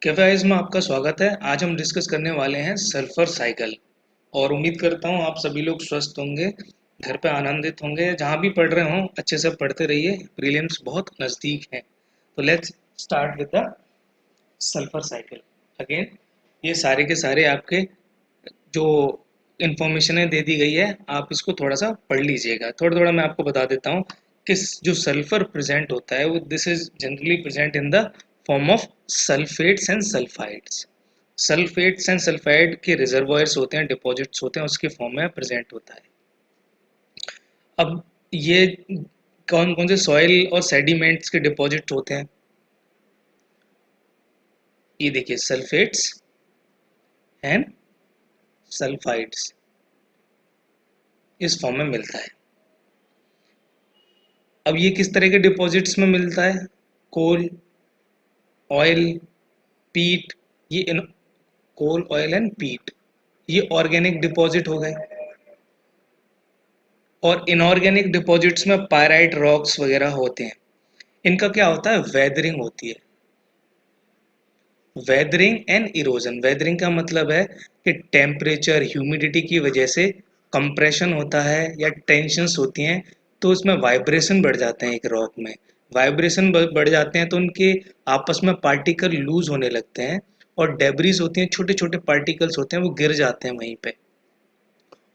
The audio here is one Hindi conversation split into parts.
केफाइज में आपका स्वागत है। आज हम डिस्कस करने वाले हैं सल्फर साइकिल और उम्मीद करता हूँ आप सभी लोग स्वस्थ होंगे, घर पे आनंदित होंगे। जहाँ भी पढ़ रहे हों अच्छे से पढ़ते रहिए, प्रीलिम्स बहुत नज़दीक हैं। तो let's start with the sulphur cycle. Again ये सारे के सारे आपके जो इन्फॉर्मेशन दे दी गई है, आप इसको थोड़ा सा पढ़ लीजिएगा। थोड़ा थोड़ा मैं आपको बता देता हूँ कि जो सल्फर प्रेजेंट होता है वो this is generally present in the form of sulphates and sulphides. Sulphates and sulphide के रिजर्वॉयर्स होते हैं, डिपॉजिट्स होते हैं, उसके फॉर्म में प्रेजेंट होता है। अब ये कौन कौन से सॉइल और सेडिमेंट्स के डिपॉजिट्स होते हैं, ये देखिए, सल्फेट्स एंड सल्फाइड्स इस फॉर्म में मिलता है। अब ये किस तरह के डिपॉजिट्स में मिलता है? कोल, ऑयल, पीट, ये कोल, ऑयल एंड पीट ये ऑर्गेनिक डिपॉजिट हो गए। और इनऑर्गेनिक डिपॉजिट्स में पायराइट रॉक्स वगैरह होते हैं। इनका क्या होता है? वेदरिंग होती है। Weathering and erosion. वेदरिंग का मतलब है कि टेम्परेचर, ह्यूमिडिटी की वजह से कंप्रेशन होता है या टेंशन्स होती हैं, तो उसमें वाइब्रेशन बढ़ जाते हैं। एक रॉक में वाइब्रेशन बढ़ जाते हैं तो उनके आपस में पार्टिकल लूज होने लगते हैं और डेब्रीज होती हैं, छोटे छोटे पार्टिकल्स होते हैं, वो गिर जाते हैं वहीं पे।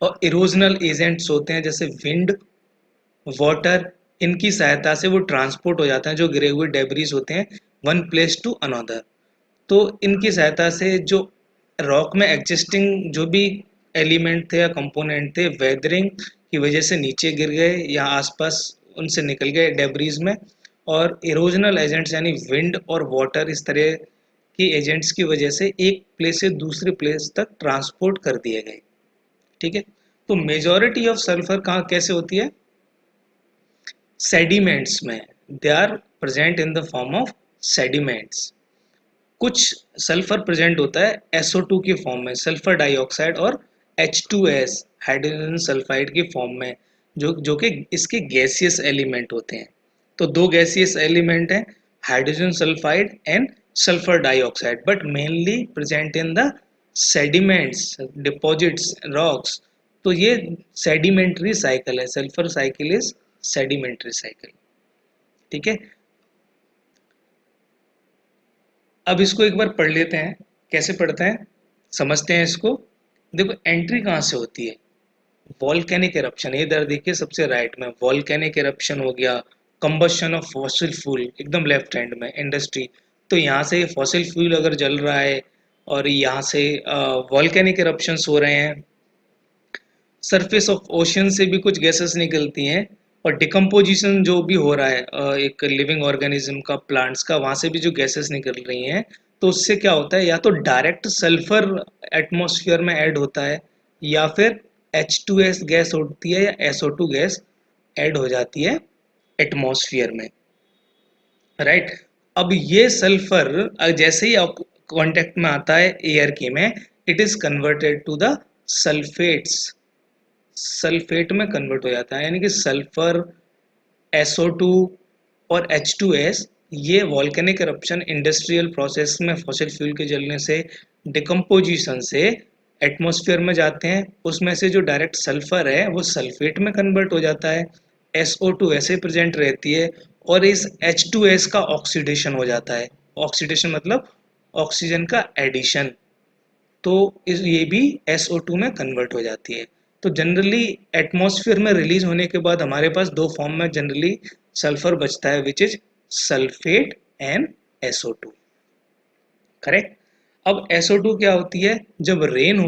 और इरोजनल एजेंट्स होते हैं जैसे विंड, वाटर, इनकी सहायता से वो ट्रांसपोर्ट हो जाते हैं, जो गिरे हुए डेब्रीज होते हैं, वन प्लेस टू अनदर। तो इनकी सहायता से जो रॉक में एग्जिस्टिंग जो भी एलिमेंट थे या कंपोनेंट थे, वेदरिंग की वजह से नीचे गिर गए या आसपास उनसे निकल गए डेब्रीज में। और इरोजनल एजेंट्स यानी विंड और वाटर, इस तरह की एजेंट्स की वजह से एक प्लेस से दूसरे प्लेस तक ट्रांसपोर्ट कर दिए गए। ठीक है। तो मेजॉरिटी ऑफ सल्फर कहाँ कैसे होती है? सेडिमेंट्स में। They are present in the form of sediments. कुछ सल्फर प्रेजेंट होता है SO2 के फॉर्म में, सल्फर डाइऑक्साइड, और H2S हाइड्रोजन सल्फाइड के फॉर्म में, जो कि इसके गैसियस एलिमेंट होते हैं। तो दो गैसियस एलिमेंट हैं, hydrogen sulphide and sulphur dioxide, but mainly present in the sediments, deposits, rocks. तो ये सेडिमेंट्री साइकिल है। Sulphur cycle is sedimentary cycle. ठीक है। अब इसको एक बार पढ़ लेते हैं। कैसे पढ़ते हैं समझते हैं इसको। देखो एंट्री कहाँ से होती है? Volcanic eruption. इधर देखिए सबसे राइट में वॉल्केनिक एरप्शन हो गया, कंबशन ऑफ फॉसिल फ्यूल एकदम लेफ्ट हैंड में, इंडस्ट्री। तो यहाँ से फॉसिल फ्यूल अगर जल रहा है और यहाँ से वॉल्केनिक एरप्शंस हो रहे हैं, सरफेस ऑफ ओशन से भी कुछ गैसेस निकलती हैं, और डिकम्पोजिशन जो भी हो रहा है एक लिविंग ऑर्गेनिज्म का, प्लांट्स का, वहाँ से भी जो गैसेस निकल रही हैं, तो उससे क्या होता है? या तो डायरेक्ट सल्फर एटमॉस्फेयर में ऐड होता है, या फिर H2S गैस होती है, या SO2 गैस ऐड हो जाती है एटमॉस्फेयर में। राइट। अब ये सल्फर जैसे ही कांटेक्ट में आता है एयर के में, it is converted to the sulphates. Sulphate में कन्वर्ट हो जाता है, यानी कि सल्फर, SO2 और H2S, ये वॉल्केनिक eruption इंडस्ट्रियल प्रोसेस में फॉसिल फ्यूल के जलने से, डिकम्पोजिशन से एटमॉस्फेयर में जाते हैं। उसमें से जो डायरेक्ट सल्फर है वो सल्फेट में कन्वर्ट हो जाता है, SO2 ऐसे प्रेजेंट रहती है, और इस H2S का ऑक्सीडेशन हो जाता है। ऑक्सीडेशन मतलब ऑक्सीजन का एडिशन। तो ये भी SO2 में कन्वर्ट हो जाती है। तो जनरली एटमॉस्फेयर में रिलीज होने के बाद हमारे पास दो फॉर्म में जनरली सल्फर बचता है, which is sulphate and SO2। Correct. अब SO2 क्या होती है? जब रेन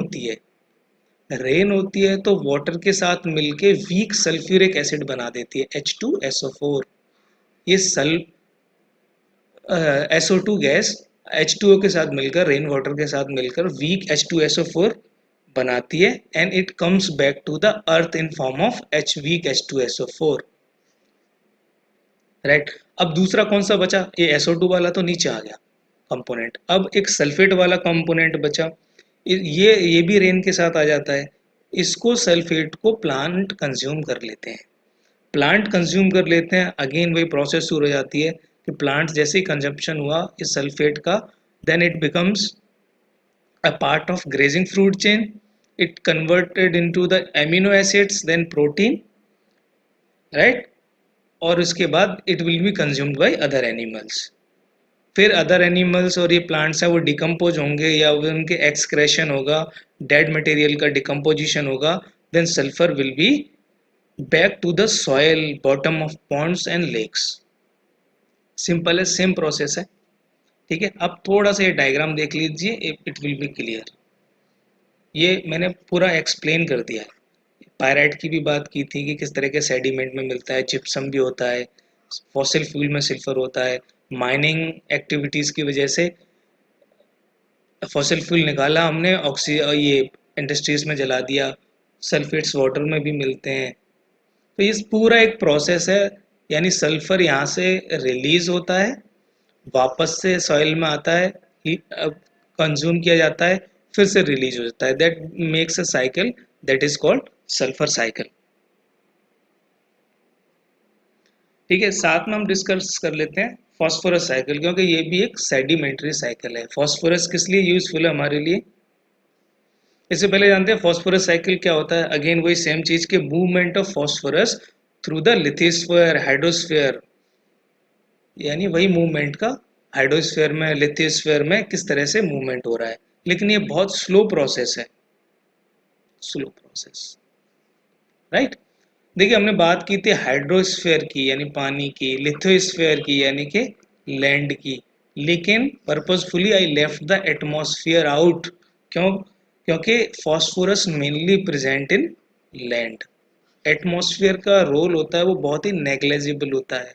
होती है तो वाटर के साथ मिलके वीक सल्फ्यूरिक एसिड बना देती है, H2SO4। ये SO2 गैस H2O के साथ मिलकर, रेन वाटर के साथ मिलकर वीक H2SO4 बनाती है, and it comes back to the earth in form of weak H2SO4। Right. अब दूसरा कौन सा बचा? ये SO2 वाला तो नीचे आ गया कंपोनेंट। अब एक सल्फेट वाला कंपोनेंट बचा। ये भी रेन के साथ आ जाता है। इसको सल्फेट को प्लांट कंज्यूम कर लेते हैं। प्लांट कंज्यूम कर लेते हैं, अगेन वही प्रोसेस शुरू हो जाती है कि प्लांट जैसे ही कंजप्शन हुआ इस सल्फेट का, then it becomes a part of grazing fruit chain. It converted into the amino acids, then protein, right? और उसके बाद it will be consumed by other animals. फिर अदर एनिमल्स और ये प्लांट्स हैं वो डिकम्पोज होंगे या वो उनके एक्सक्रेशन होगा, डेड मटेरियल का डिकम्पोजिशन होगा, then sulphur will be back to the soil bottom of ponds and lakes. Simple है, सेम प्रोसेस है। ठीक है, अब थोड़ा सा ये डायग्राम देख लीजिए, इट विल बी क्लियर। ये मैंने पूरा एक्सप्लेन कर दिया है। पायराइट की भी बात की थी कि किस तरह के सेडिमेंट में मिलता है, जिप्सम भी होता है, फॉसिल फ्यूल में सल्फर होता है, माइनिंग एक्टिविटीज़ की वजह से फॉसिल फ्यूल निकाला हमने, ये इंडस्ट्रीज में जला दिया, सल्फेट्स वाटर में भी मिलते हैं। तो ये पूरा एक प्रोसेस है, यानी सल्फर यहाँ से रिलीज होता है, वापस से सॉइल में आता है, कंज्यूम किया जाता है, फिर से रिलीज हो जाता है। That makes a cycle, that is called sulphur cycle. ठीक है, साथ में हम डिस्कस कर लेते हैं फॉस्फोरस साइकिल, क्योंकि ये भी एक सेडिमेंट्री साइकिल है। फॉस्फोरस किस लिए यूजफुल है हमारे लिए, इससे पहले जानते हैं फॉस्फोरस साइकिल क्या होता है। अगेन वही सेम चीज के movement of phosphorus through the lithosphere hydrosphere, यानी वही मूवमेंट का हाइड्रोस्फीयर में लिथोस्फीयर में किस तरह से मूवमेंट हो रहा है, लेकिन ये बहुत स्लो प्रोसेस है, स्लो प्रोसेस, राइट। देखिए हमने बात की थी हाइड्रोस्फीयर की यानी पानी की, लिथोस्फीयर की यानी कि लैंड की, लेकिन purposefully I left the atmosphere out. क्यों? क्योंकि phosphorus mainly present in land. Atmosphere का रोल होता है वो बहुत ही नेग्लेजिबल होता है,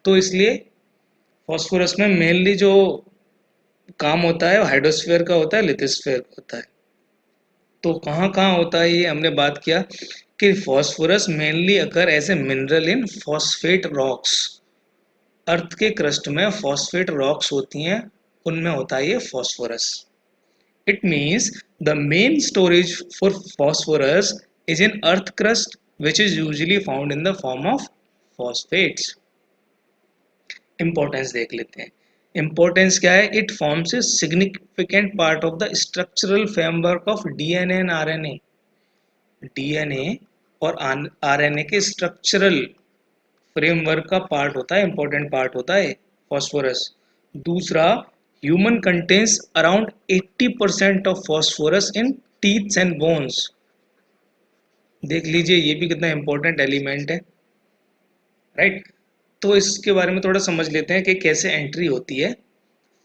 तो इसलिए फॉस्फोरस में मेनली जो काम होता है वो हाइड्रोस्फीयर का होता है, लिथोस्फीयर का होता है। तो कहाँ कहाँ होता है ये हमने बात किया कि phosphorus mainly occur as a mineral in phosphate rocks. Earth के क्रस्ट में फॉस्फेट रॉक्स होती हैं, उनमें होता है ये phosphorus. It means the main storage for phosphorus is in earth crust which is usually found in the form of phosphates. Importance देख लेते हैं। इंपॉर्टेंस क्या है, it forms a significant part of the structural framework of DNA and RNA. DNA और आरएनए के स्ट्रक्चरल फ्रेमवर्क का पार्ट होता है, इंपॉर्टेंट पार्ट होता है फॉस्फोरस। दूसरा, human contains around 80% of phosphorus in teeths and bones. देख लीजिए ये भी कितना इंपॉर्टेंट एलिमेंट है, राइट। तो इसके बारे में थोड़ा समझ लेते हैं कि कैसे एंट्री होती है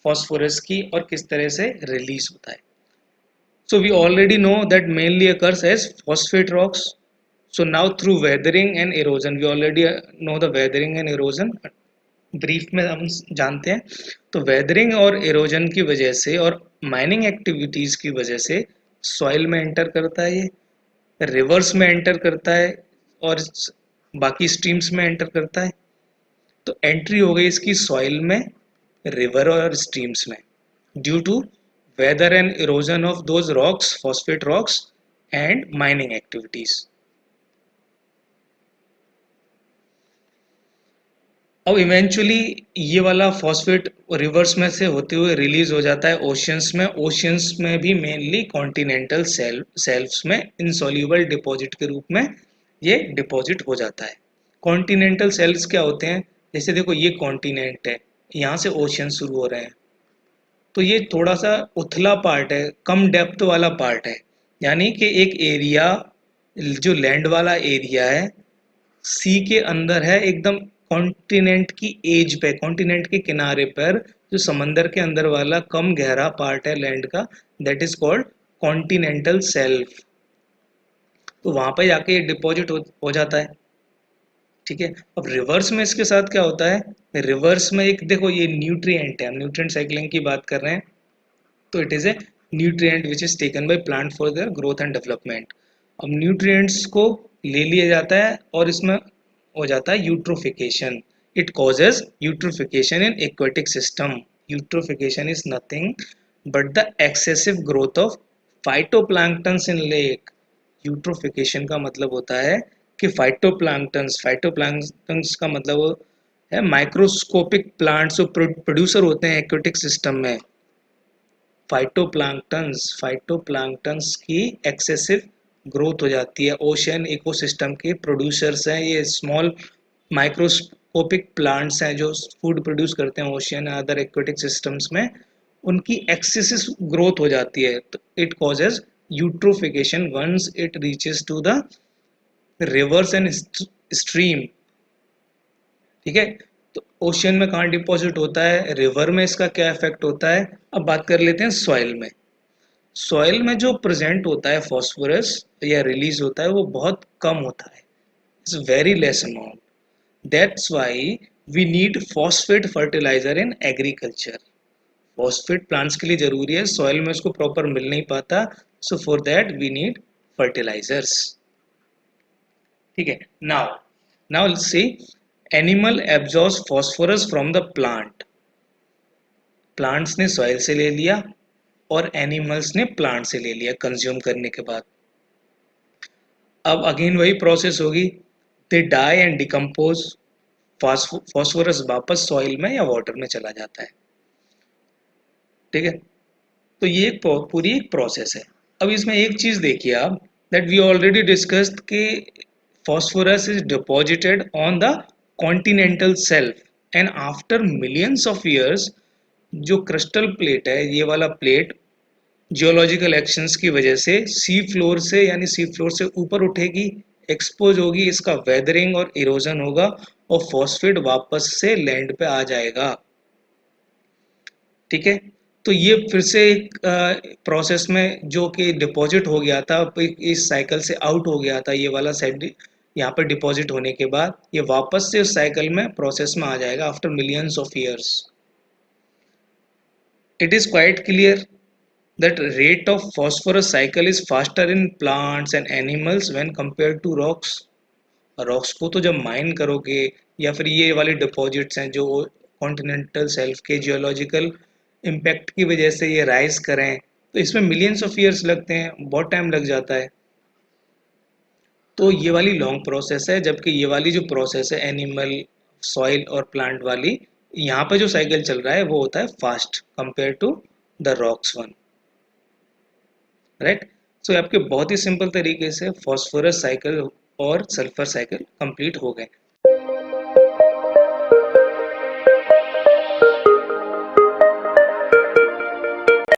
फॉस्फोरस की और किस तरह से रिलीज होता है। So we already know that mainly occurs as phosphate rocks. So now through weathering and erosion, we already know the weathering and erosion. Brief में हम जानते हैं, तो वेदरिंग और इरोजन की वजह से और माइनिंग एक्टिविटीज की वजह से सॉइल में एंटर करता है, ये रिवर्स में एंटर करता है और बाकी स्ट्रीम्स में एंटर करता है। तो एंट्री हो गई इसकी सॉइल में, रिवर और स्ट्रीम्स में, due to weather and erosion of those rocks, phosphate rocks and mining activities. अब इवेंचुअली ये वाला फॉस्फेट रिवर्स में से होते हुए रिलीज हो जाता है ओशियंस में। ओशियंस में भी मेनली कॉन्टिनेंटल सेल्फ्स में इनसॉल्यूबल डिपॉजिट के रूप में ये डिपॉजिट हो जाता है। कॉन्टिनेंटल सेल्स क्या होते हैं, जैसे देखो ये कॉन्टिनेंट है, यहाँ से ओशियन शुरू हो रहे हैं, तो ये थोड़ा सा उथला पार्ट है, कम डेप्थ वाला पार्ट है, यानी कि एक एरिया जो लैंड वाला एरिया है सी के अंदर है, एकदम कॉन्टिनेंट की एज पे, कॉन्टिनेंट के किनारे पर जो समंदर के अंदर वाला कम गहरा पार्ट है लैंड का, that is called continental self. तो वहां पर जाके ये डिपॉजिट हो जाता है। ठीक है, अब रिवर्स में इसके साथ क्या होता है, रिवर्स में एक देखो ये न्यूट्रिएंट है, हम न्यूट्रिएंट साइक्लिंग की बात कर रहे हैं, तो it is a nutrient which is taken by plant for their growth and development. अब न्यूट्रिएंट्स को ले लिया जाता है और इसमें हो जाता है eutrophication. It causes eutrophication in aquatic system. Eutrophication is nothing but the excessive growth of phytoplanktons in lake. Eutrophication का मतलब होता है कि फाइटोप्लैंक्टन्स का मतलब है माइक्रोस्कोपिक प्लांट्स जो प्रोड्यूसर होते हैं एक्वेटिक सिस्टम में। फाइटोप्लैंक्टन्स की एक्सेसिव ग्रोथ हो जाती है। ओशियन इकोसिस्टम के प्रोड्यूसर्स हैं ये, स्मॉल माइक्रोस्कोपिक प्लांट्स हैं जो फूड प्रोड्यूस करते हैं ओशियन अदर एक्वेटिक सिस्टम्स में। उनकी एक्सेसिव ग्रोथ हो जाती है तो it causes eutrophication once it reaches to the rivers and stream. ठीक है, तो ओशियन में कहाँ डिपॉजिट होता है, रिवर में इसका क्या इफेक्ट होता है। अब बात कर लेते हैं सॉइल में। सॉइल में जो प्रेजेंट होता है फॉस्फोरस या रिलीज होता है वो बहुत कम होता है, it's very less amount. That's why we need phosphate fertiliser in agriculture. Phosphate plants के लिए जरूरी है, सॉइल में उसको प्रॉपर मिल नहीं पाता, so for that we need fertilisers. ठीक है, now now let's see animal absorbs phosphorus from the plant. Plants ने सॉइल से ले लिया और एनिमल्स ने प्लांट से ले लिया कंज्यूम करने के बाद। अब अगेन वही प्रोसेस होगी, they die and decompose, phosphorus वापस सॉइल में या वाटर में चला जाता है। ठीक है, तो ये एक पूरी एक प्रोसेस है। अब इसमें एक चीज देखिए आप, दैट वी ऑलरेडी डिस्कस्ड कि phosphorus is deposited on the continental shelf and after millions of years जो क्रिस्टल प्लेट है ये वाला प्लेट जियोलॉजिकल एक्शंस की वजह से सी फ्लोर से यानी सी फ्लोर से ऊपर उठेगी, एक्सपोज होगी, इसका वेदरिंग और इरोजन होगा और फॉस्फेट वापस से लैंड पे आ जाएगा। ठीक है, तो ये फिर से एक प्रोसेस में जो कि डिपॉजिट हो गया था इस साइकिल से आउट हो गया था, ये वाला साइड यहाँ पर डिपॉजिट होने के बाद ये वापस से उस साइकिल में प्रोसेस में आ जाएगा after millions of years. It is quite clear that rate of phosphorus cycle is faster in plants and animals when compared to rocks। Rocks को तो जब माइन करोगे या फिर ये वाले डिपॉजिट्स हैं जो कॉन्टिनेंटल शेल्फ के जियोलॉजिकल इम्पैक्ट की वजह से ये राइज करें तो इसमें मिलियंस ऑफ ईयर्स लगते हैं, बहुत टाइम लग जाता है। तो ये वाली लॉन्ग प्रोसेस है, जबकि ये वाली जो प्रोसेस है एनिमल सॉइल और प्लांट वाली, यहाँ पे जो साइकिल चल रहा है वो होता है fast compare to the rocks one. Right, so आपके बहुत ही सिंपल तरीके से फॉस्फोरस साइकिल और सल्फर साइकिल कंप्लीट हो गए।